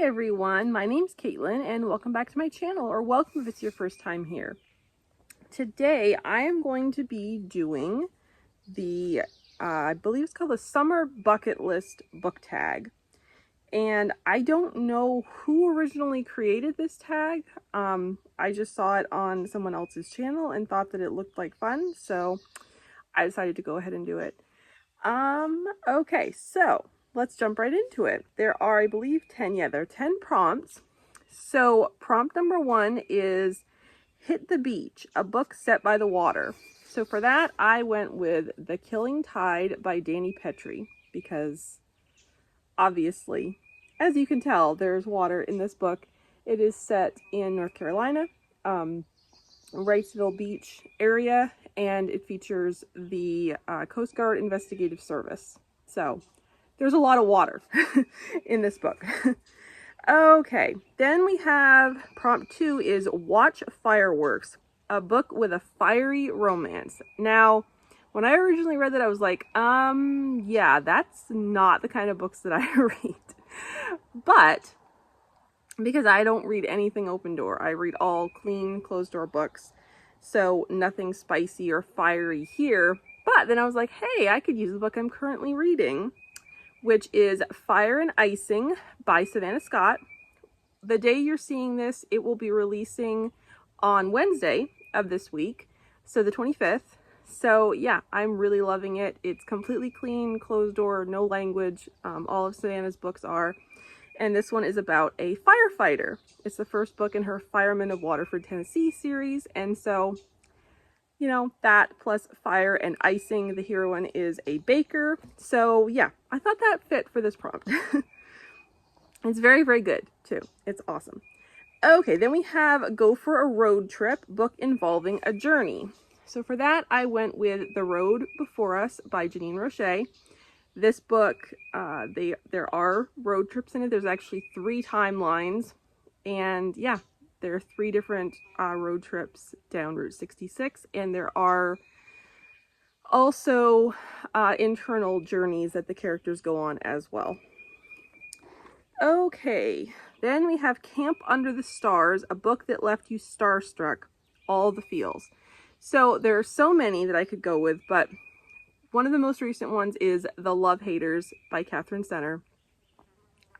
everyone, my name's Caitlin and welcome back to my channel, or welcome if it's your first time here. Today I am going to be doing the, I believe it's called the Summer Bucket List book tag. And I don't know who originally created this tag. I just saw it on someone else's channel and thought that it looked like fun, so I decided to go ahead and do it. Okay, so let's jump right into it. There are, I believe, 10 prompts. So prompt number 1 is Hit the Beach, a book set by the water. So for that, I went with The Killing Tide by Dani Pettrey, because obviously, as you can tell, there's water in this book. It is set in North Carolina, Wrightsville Beach area, and it features the Coast Guard Investigative Service. So there's a lot of water in this book. Okay, then we have prompt 2 is Watch Fireworks, a book with a fiery romance. Now, when I originally read that, I was like, yeah, that's not the kind of books that I read. But because I don't read anything open door, I read all clean, closed door books. So nothing spicy or fiery here. But then I was like, hey, I could use the book I'm currently reading, which is Fire and Icing by Savannah Scott. The day you're seeing this, it will be releasing on Wednesday of this week, so the 25th. So yeah, I'm really loving it. It's completely clean, closed door, no language. All of Savannah's books are. And this one is about a firefighter. It's the first book in her Firemen of Waterford, Tennessee series. And so, you know, that plus fire and icing, the heroine is a baker. So yeah, I thought that fit for this prompt. It's very, very good too. It's awesome. Okay, then we have Go for a Road Trip, book involving a journey. So for that, I went with The Road Before Us by Janine Rosche. This book, there are road trips in it. There's actually 3 timelines. And yeah, there are 3 different road trips down Route 66. And there are also internal journeys that the characters go on as well. Okay, then we have Camp Under the Stars, a book that left you starstruck, all the feels. So there are so many that I could go with, but one of the most recent ones is The Love Haters by Katherine.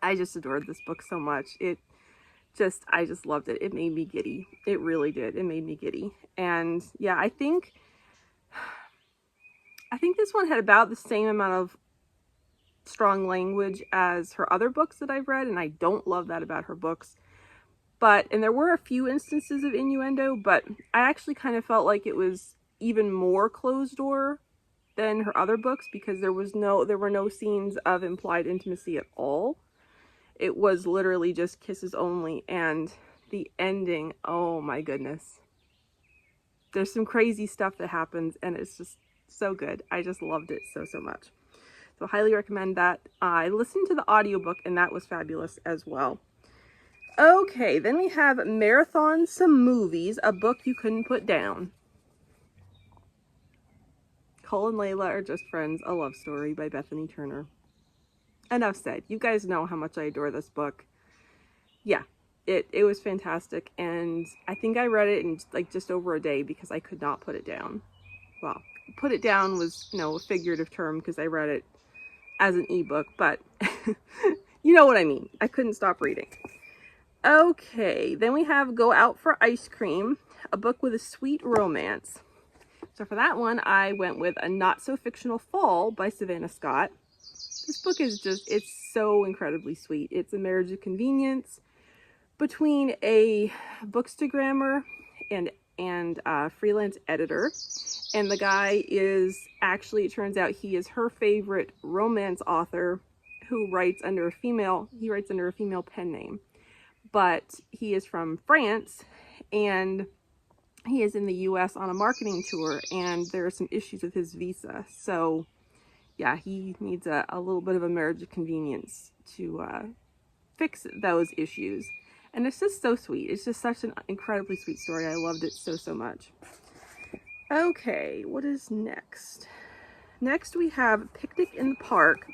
I just adored this book so much. I just loved it. It made me giddy. It really did. It made me giddy. And yeah, I think this one had about the same amount of strong language as her other books that I've read, and I don't love that about her books. And there were a few instances of innuendo, but I actually kind of felt like it was even more closed door than her other books, because there were no scenes of implied intimacy at all. It was literally just kisses only, and the ending, oh my goodness. There's some crazy stuff that happens, and it's just so good. I just loved it so, so much. So highly recommend that. I listened to the audiobook and that was fabulous as well. Okay, then we have Marathon Some Movies, a book you couldn't put down. Cole and Laila Are Just Friends, a love story by Bethany Turner. Enough said. You guys know how much I adore this book. Yeah, it was fantastic, and I think I read it in like just over a day because I could not put it down. Well, put it down was, you know, a figurative term because I read it as an ebook, but you know what I mean. I couldn't stop reading. Okay, then we have Go Out for Ice Cream, a book with a sweet romance. So for that one, I went with A Not So Fictional Fall by Savannah Scott. This book is it's so incredibly sweet. It's a marriage of convenience between a bookstagrammer and freelance editor. And the guy is actually, it turns out he is her favorite romance author who writes under a female pen name. But he is from France and he is in the US on a marketing tour, and there are some issues with his visa. So yeah, he needs a little bit of a marriage of convenience to fix those issues. And it's just so sweet. It's just such an incredibly sweet story. I loved it so, so much. Okay, what is next? Next we have Picnic in the Park,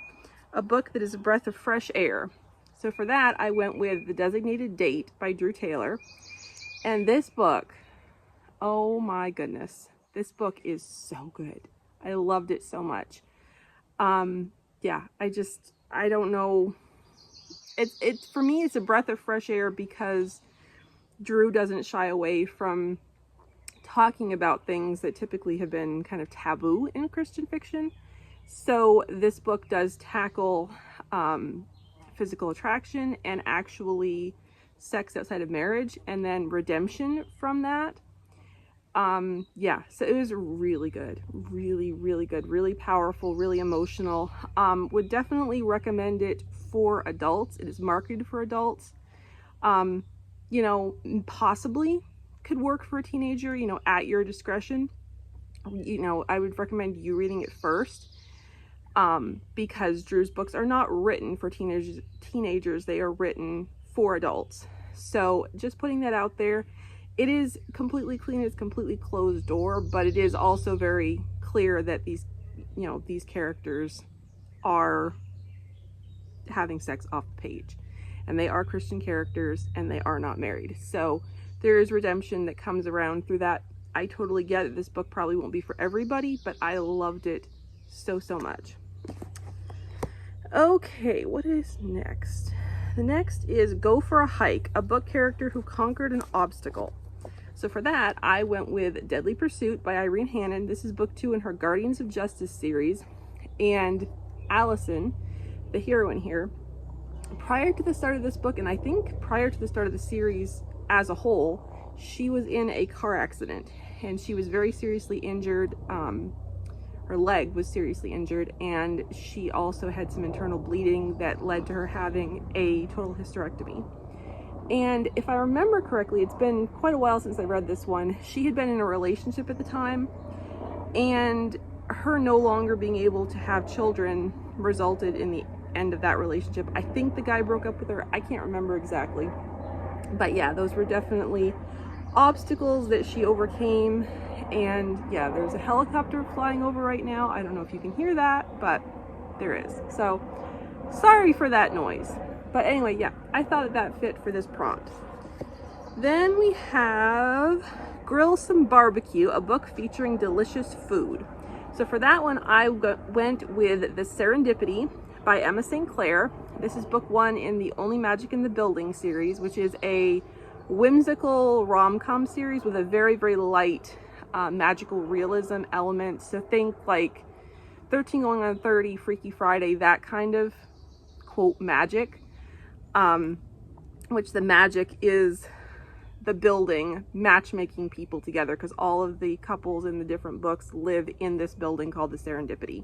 a book that is a breath of fresh air. So for that, I went with The Designated Date by Drew Taylor. And this book, oh my goodness, this book is so good. I loved it so much. Yeah, I don't know. It's for me, it's a breath of fresh air because Drew doesn't shy away from talking about things that typically have been kind of taboo in Christian fiction. So this book does tackle physical attraction and actually sex outside of marriage, and then redemption from that. Yeah, so it was really good, really good, really powerful, really emotional. Would definitely recommend it for adults. It is marketed for adults. You know, possibly could work for a teenager, you know, at your discretion. You know, I would recommend you reading it first, because Drew's books are not written for teenagers, they are written for adults. So just putting that out there. It is completely clean, it's completely closed door, but it is also very clear that these, you know, these characters are having sex off the page, and they are Christian characters, and they are not married. So there is redemption that comes around through that. I totally get it. This book probably won't be for everybody, but I loved it so much. Okay, what is next? The next is Go for a Hike, a book character who conquered an obstacle. So for that, I went with Deadly Pursuit by Irene Hannon. This is book 2 in her Guardians of Justice series. And Allison, the heroine here, prior to the start of this book, and I think prior to the start of the series as a whole, she was in a car accident and she was very seriously injured. Her leg was seriously injured, and she also had some internal bleeding that led to her having a total hysterectomy. And if I remember correctly, it's been quite a while since I read this one. She had been in a relationship at the time, and her no longer being able to have children resulted in the end of that relationship. I think the guy broke up with her. I can't remember exactly. But yeah, those were definitely obstacles that she overcame. And yeah, there's a helicopter flying over right now. I don't know if you can hear that, but there is. So sorry for that noise. But anyway, yeah, I thought that fit for this prompt. Then we have Grill Some Barbecue, a book featuring delicious food. So for that one, I went with The Serendipity by Emma St. Clair. This is book 1 in the Only Magic in the Building series, which is a whimsical rom-com series with a very light magical realism element. So think like 13 Going on 30, Freaky Friday, that kind of quote magic. Which the magic is the building matchmaking people together, because all of the couples in the different books live in this building called the Serendipity.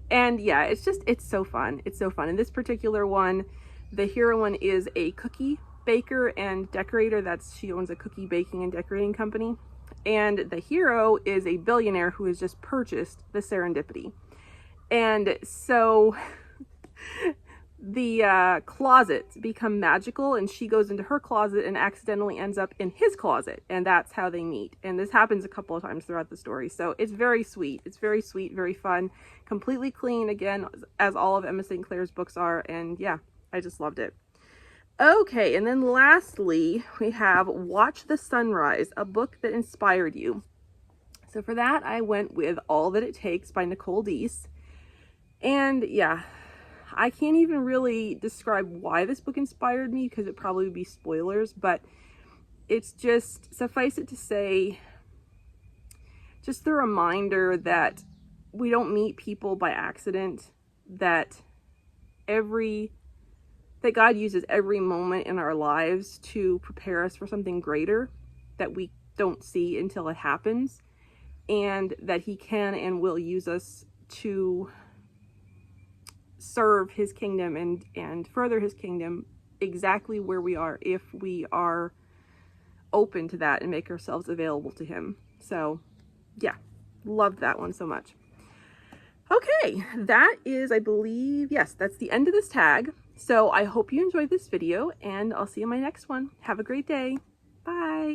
And yeah, it's so fun. It's so fun. In this particular one, the heroine is a cookie baker and decorator. She owns a cookie baking and decorating company. And the hero is a billionaire who has just purchased the Serendipity. And so the closets become magical, and she goes into her closet and accidentally ends up in his closet, and that's how they meet. And this happens a couple of times throughout the story. So it's very sweet. It's very sweet, very fun, completely clean, again, as all of Emma St. Clair's books are. And yeah, I just loved it. Okay, and then lastly, we have Watch the Sunrise, a book that inspired you. So for that, I went with All That It Takes by Nicole Deese. And yeah, I can't even really describe why this book inspired me, because it probably would be spoilers, but it's just, suffice it to say, just the reminder that we don't meet people by accident, that God uses every moment in our lives to prepare us for something greater that we don't see until it happens, and that he can and will use us to serve his kingdom and further his kingdom exactly where we are, if we are open to that and make ourselves available to him. So yeah, loved that one so much. Okay, that is, I believe, yes, that's the end of this tag. So I hope you enjoyed this video, and I'll see you in my next one. Have a great day. Bye.